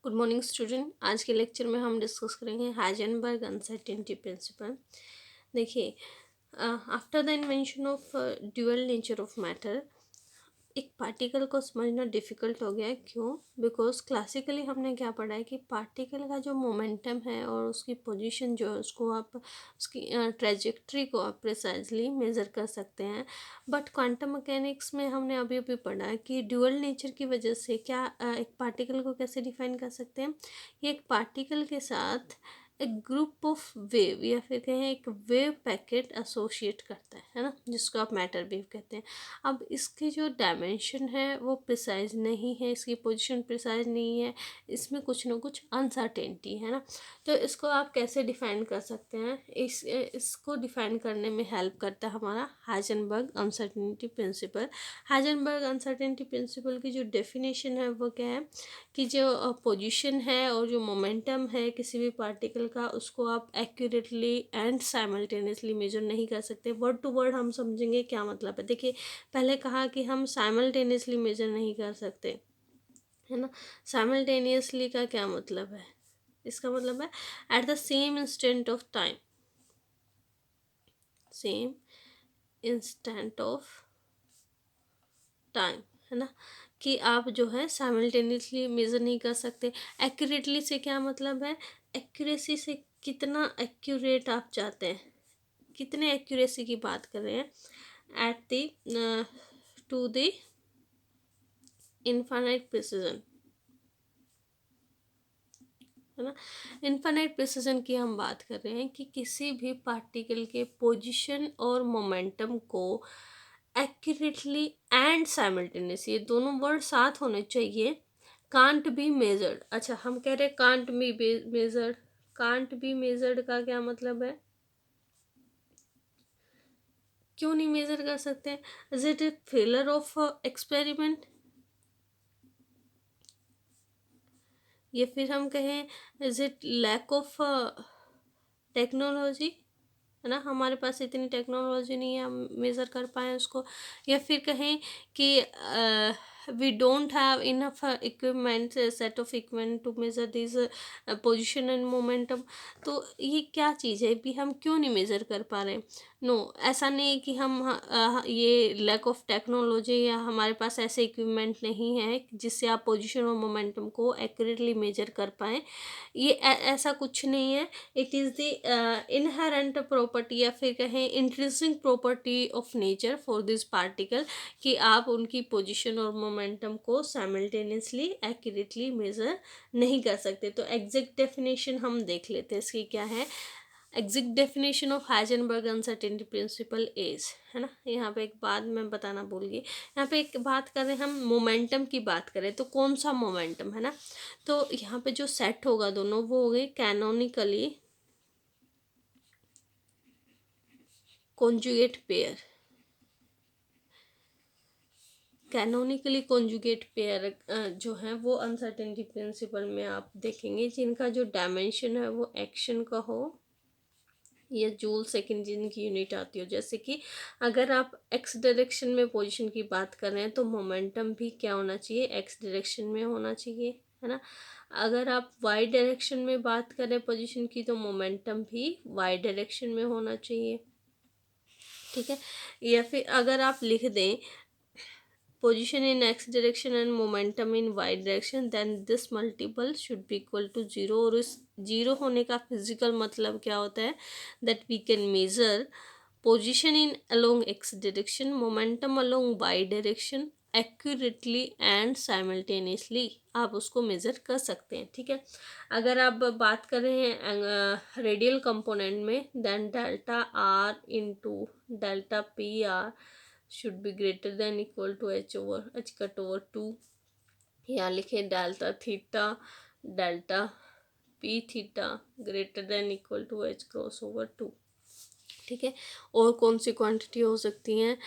Good morning student. आज के lecture में हम डिस्कस करेंगे हाइजेनबर्ग अनसर्टेनिटी प्रिंसिपल। देखिए, after the invention of dual nature of matter, एक पार्टिकल को समझना डिफ़िकल्ट हो गया है। क्यों? बिकॉज क्लासिकली हमने क्या पढ़ा है कि पार्टिकल का जो मोमेंटम है और उसकी पोजीशन जो है उसको आप उसकी ट्रेजेक्ट्री को आप प्रिसाइजली मेज़र कर सकते हैं। बट क्वांटम मैकेनिक्स में हमने अभी अभी पढ़ा है कि ड्यूअल नेचर की वजह से क्या एक पार्टिकल को कैसे डिफाइन कर सकते हैं। ये एक पार्टिकल के साथ एक ग्रुप ऑफ वेव या फिर कहें एक वेव पैकेट एसोसिएट करता है ना, जिसको आप मैटर वेव कहते हैं। अब इसकी जो डायमेंशन है वो प्रिसाइज नहीं है, इसकी पोजीशन प्रिसाइज नहीं है, इसमें कुछ ना कुछ अनसर्टेनिटी है ना। तो इसको आप कैसे डिफाइन कर सकते हैं? इसको डिफाइन करने में हेल्प करता है हमारा Heisenberg uncertainty principal. Heisenberg uncertainty principal की जो डेफिनेशन है वो क्या है कि जो पोजीशन है और जो मोमेंटम है किसी भी पार्टिकल का, उसको आप एक्यूरेटली एंड साइमल्टेनियसली मेजर नहीं कर सकते। वर्ड टू वर्ड हम समझेंगे क्या मतलब है। देखिए, पहले कहा कि हम साइमल्टेनियसली मेजर नहीं कर सकते, है ना। साइमल्टेनियसली का क्या मतलब है? इसका मतलब है at the same instant of time, same instant of time, है ना, कि आप जो है साइमल्टेनियसली मेज़र नहीं कर सकते। एक्यूरेटली से क्या मतलब है? एक्यूरेसी से कितना एक्यूरेट आप चाहते हैं, कितने एक्यूरेसी की बात कर रहे हैं। At the two the infinite precision, है ना। इनफाइनाइट प्रिसिजन की हम बात कर रहे हैं कि किसी भी पार्टिकल के पोजीशन और मोमेंटम को एक्यूरेटली एंड साइमल्टेनियस, ये दोनों वर्ड साथ होने चाहिए। Can't be measured. अच्छा, हम कह रहे हैं can't be measured. Can't be measured का क्या मतलब है? क्यों नहीं मेजर कर सकते? Is it a failure of experiment, या फिर हम कहें is it lack of technology, है ना, हमारे पास इतनी टेक्नोलॉजी नहीं है हम मेज़र कर पाएँ उसको। या फिर कहें कि we don't have enough equipment, set of equipment to measure this position and momentum. तो ये क्या चीज़ है भी, हम क्यों नहीं मेज़र कर पा रहे हैं? नो, ऐसा नहीं है कि हम ये लैक ऑफ टेक्नोलॉजी या हमारे पास ऐसे इक्विपमेंट नहीं है जिससे आप पोजीशन और मोमेंटम को एक्यूरेटली मेज़र कर पाएँ। ये ऐसा कुछ नहीं है। It is the inherent property या फिर कहें intrinsic property of nature for this particle कि आप उनकी पोजीशन और मोमेंटम को साइमल्टेनियसली एक्यूरेटली मेज़र नहीं कर सकते। तो एग्जैक्ट डेफिनेशन हम देख लेते हैं इसकी क्या है। Exact definition of Heisenberg uncertainty principal is, है ना। यहाँ पे एक बात मैं बताना भूल गई। यहाँ पे एक बात करें, हम मोमेंटम की बात करें तो कौन सा मोमेंटम, है ना। तो यहाँ पे जो सेट होगा दोनों वो हो गए कैनोनिकली कॉन्जुगेट पेयर। कैनोनिकली कॉन्जुगेट पेयर जो है वो अनसर्टेनिटी प्रिंसिपल में आप देखेंगे जिनका जो डायमेंशन है वो एक्शन का हो या जूल सेकंड जिनकी यूनिट आती हो। जैसे कि अगर आप एक्स डायरेक्शन में पोजीशन की बात कर रहे हैं तो मोमेंटम भी क्या होना चाहिए? एक्स डायरेक्शन में होना चाहिए, है ना। अगर आप वाई डायरेक्शन में बात करें पोजीशन की तो मोमेंटम भी वाई डायरेक्शन में होना चाहिए, ठीक है। या फिर अगर आप लिख दें position in x direction and momentum in y direction, then this multiple should be equal to 0। और इस जीरो होने का फिजिकल मतलब क्या होता है? that we can measure position in along x direction, momentum along y direction accurately and simultaneously, आप उसको मेज़र कर सकते हैं, ठीक है। अगर आप बात कर रहे हैं रेडियल कंपोनेंट में, then delta R into delta P R should be greater than equal to H over H cut over 2, या लिखे delta theta delta P theta greater than equal to H cross over 2, ठीक है। और कौन सी quantity हो सकती हैं?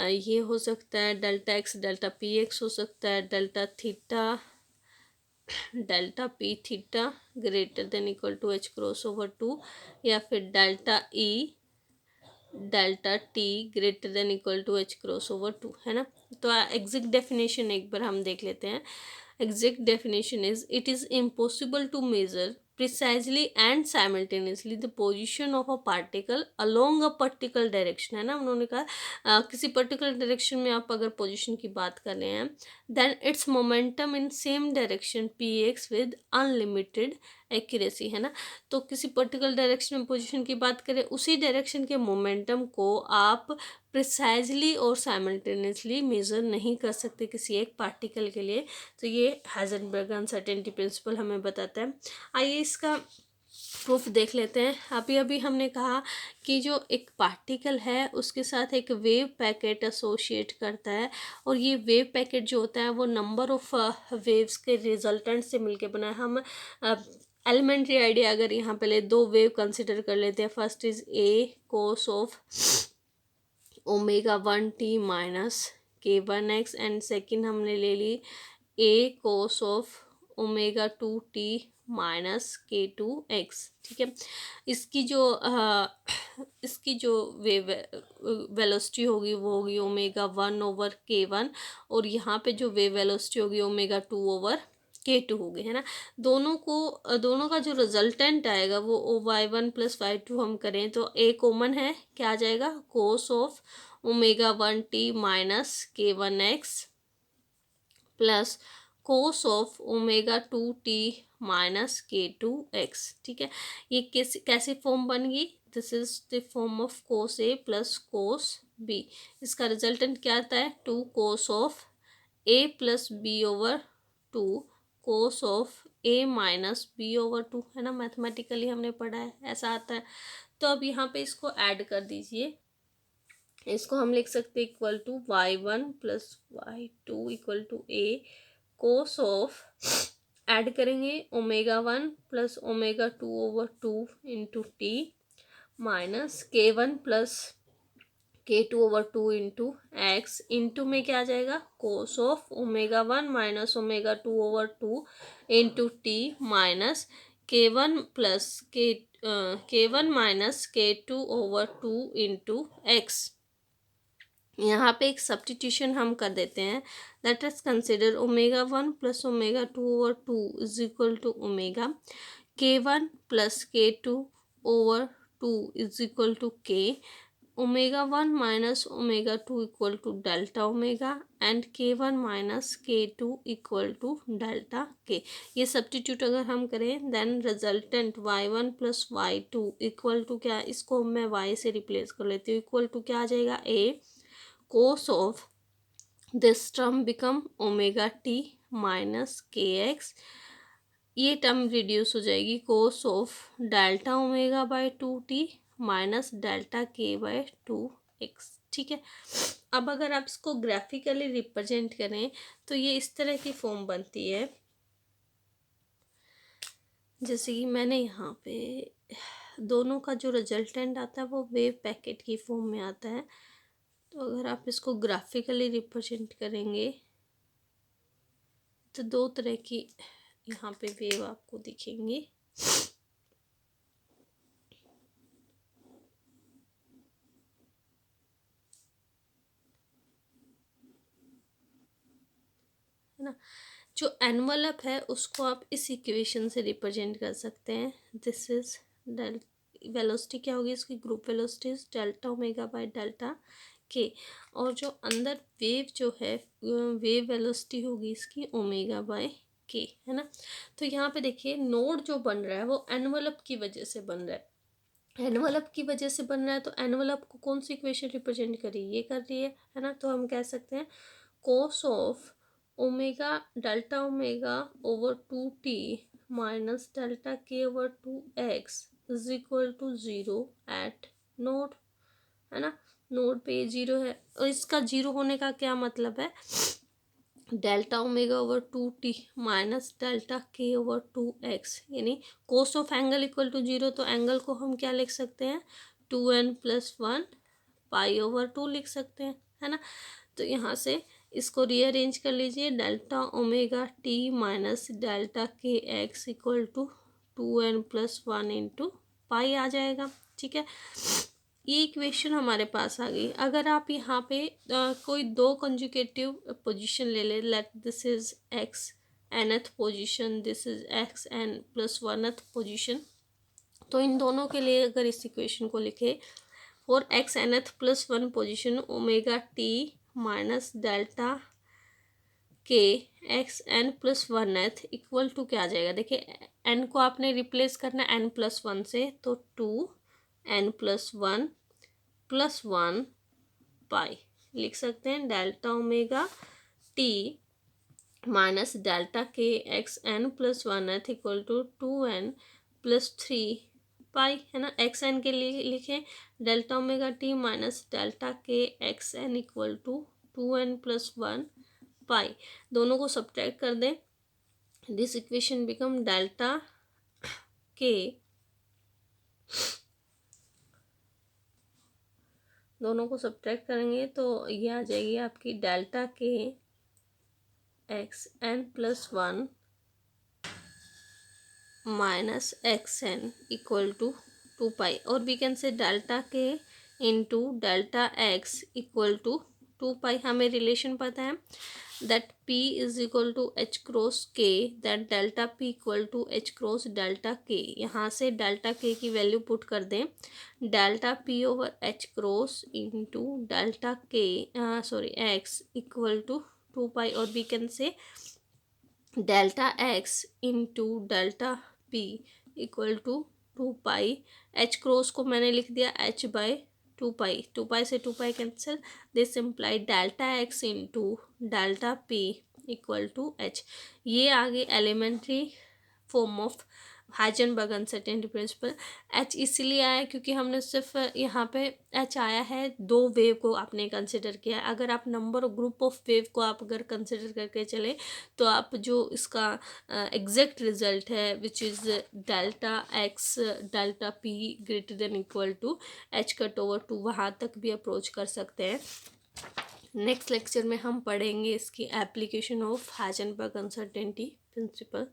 ये हो सकता है delta X delta P X हो सकता है, delta theta delta P theta greater than equal to H cross over 2, या फिर delta E delta T greater than equal to H cross over 2, है ना। तो एग्जैक्ट डेफिनेशन एक बार हम देख लेते हैं। exact definition is it is impossible to measure precisely and simultaneously the position of a particle along a particular direction, है ना। उन्होंने कहा किसी पर्टिकुलर डायरेक्शन में आप अगर पोजीशन की बात कर रहे हैं, then it's momentum in same direction P X with unlimited accuracy, है ना। तो किसी पर्टिकुलर डायरेक्शन में पोजीशन की बात करें, उसी डायरेक्शन के मोमेंटम को आप प्रिसाइजली और साइमल्टेनियसली मेज़र नहीं कर सकते किसी एक पार्टिकल के लिए। तो ये हाइजेनबर्ग अनसर्टेनिटी प्रिंसिपल हमें बताता है। आइए इसका प्रूफ देख लेते हैं। अभी अभी हमने कहा कि जो एक पार्टिकल है उसके साथ एक वेव पैकेट एसोशिएट करता है, और ये वेव पैकेट जो होता है वो नंबर ऑफ वेव्स के रिजल्टेंट से मिलके बना है। हम एलिमेंट्री आइडिया अगर यहाँ पहले दो वेव कंसिडर कर लेते हैं। First is a cos of omega 1t minus k1x, and second हमने ले ली a cos of omega 2t minus k2x, ठीक है। इसकी जो वेव वेलोसिटी होगी वो होगी ओमेगा 1/k1, और यहाँ पे जो वेव वेलोसिटी होगी ओमेगा 2/k2 होगी, है ना। दोनों का जो रिजल्टेंट आएगा वो y1 + y2 हम करें तो a कॉमन है, क्या आ जाएगा, cos of omega 1t minus k1x plus cos of omega 2t minus k2x, ठीक है। ये कैसी फॉर्म बन गई, this is the form of cos A plus cos B. इसका रिजल्टेंट क्या आता है, 2 cos of A plus b/2 cos of A minus b/2, है ना। मैथमेटिकली हमने पढ़ा है, ऐसा आता है। तो अब यहाँ पे इसको ऐड कर दीजिए। इसको हम लिख सकते हैं equal to y1 + y2 equal to a cos of, add करेंगे omega 1 + omega 2/2 into t minus k1 + k2/2 into x, into में क्या आ जाएगा, cos of omega 1 minus omega 2/2 into t minus k1 minus k2/2 into x. यहाँ पे एक substitution हम कर देते हैं। Let us consider omega 1 + omega 2/2 is equal to omega k1 + k2/2 is equal to k, omega 1 minus omega 2 equal to delta omega, and k1 minus k2 equal to delta k। ये substitute अगर हम करें then resultant y1 + y2 equal to क्या, इसको मैं y से replace कर लेती हूँ, इक्वल टू क्या आ जाएगा, a cos of this term become omega t minus kx। ये टर्म रिड्यूस हो जाएगी, cos of delta omega by 2t minus delta k/2x, ठीक है। अब अगर आप इसको ग्राफिकली रिप्रेजेंट करें तो ये इस तरह की फॉर्म बनती है, जैसे कि मैंने यहाँ पे दोनों का जो रिजल्टेंट आता है वो वेव पैकेट की फॉर्म में आता है। तो अगर आप इसको ग्राफिकली रिप्रेजेंट करेंगे तो दो तरह की यहाँ पे वेव आपको दिखेंगी। है ना। जो एनवलप है उसको आप इस इक्वेशन से रिप्रेजेंट कर सकते हैं। दिस इज वेलोसिटी क्या होगी इसकी, group velocity is delta omega by delta के, और जो अंदर वेव जो है वेव वेलोसिटी होगी इसकी ओमेगा बाय के, है ना। तो यहाँ पे देखिए नोड जो बन रहा है वो एनवलप की वजह से बन रहा है। एनवलप की वजह से बन रहा है तो एनवलप को कौन सी इक्वेशन रिप्रेजेंट कर रही है, ये कर रही है ना। तो हम कह सकते हैं cos of omega delta omega over 2t minus delta k/2x is equal to 0 at node, है ना। नोड पे 0 है, और इसका 0 होने का क्या मतलब है, delta omega over 2t minus delta k/2x, यानी cos of angle equal to 0। तो एंगल को हम क्या लिख सकते हैं, 2n + 1 π/2 लिख सकते हैं, है ना। तो यहाँ से इसको रीअरेंज कर लीजिए, delta omega t minus delta kx equal to 2n + 1 इंटू पाई आ जाएगा, ठीक है। ये इक्वेशन हमारे पास आ गई। अगर आप यहाँ पे कोई दो कंजुगेटिव पोजीशन ले ले, let this is x nth position, this is X N plus 1th position. तो इन दोनों के लिए अगर इस इक्वेशन को लिखे, for x nth plus 1 position omega t minus delta के x N plus 1th equal to क्या आ जाएगा, देखिए एन को आपने रिप्लेस करना एन प्लस 1 से, तो 2n+1 + 1 पाई लिख सकते हैं। Delta omega t minus delta के x N plus 1th equal to 2n+3 pi, है ना। एक्स एन के लिए लिखें delta omega t minus delta के x N equal to 2n+1 pi. दोनों को सब्ट्रैक्ट कर दें, दिस इक्वेशन बिकम डेल्टा के, दोनों को सब्ट्रैक्ट करेंगे तो ये आ जाएगी आपकी डेल्टा के x N plus 1 minus X N equal to 2 pi, और वी कैन से डेल्टा के into delta X equal to 2 pi. हमें रिलेशन पता है that P is equal to H cross K, that delta P equal to H cross delta K। यहाँ से delta K की value put कर दें, delta P over H cross into delta K X equal to 2 pi, और we can say delta X into delta P equal to 2 pi. H cross को मैंने लिख दिया H बाई 2 पाई, 2 पाई से 2 pi cancel, this imply delta X into delta P equal to H. ये आगे elementary form of Heisenberg uncertainty principle. H इसलिए आया क्योंकि हमने सिर्फ यहाँ पे एच आया है, दो वेव को आपने कंसिडर किया है। अगर आप नंबर ग्रुप ऑफ वेव को आप अगर कंसिडर करके चले तो आप जो इसका एग्जैक्ट रिजल्ट है which is delta X delta P greater than equal to H cut over 2, वहाँ तक भी अप्रोच कर सकते हैं। नेक्स्ट लेक्चर में हम पढ़ेंगे इसकी application of Heisenberg uncertainty principal.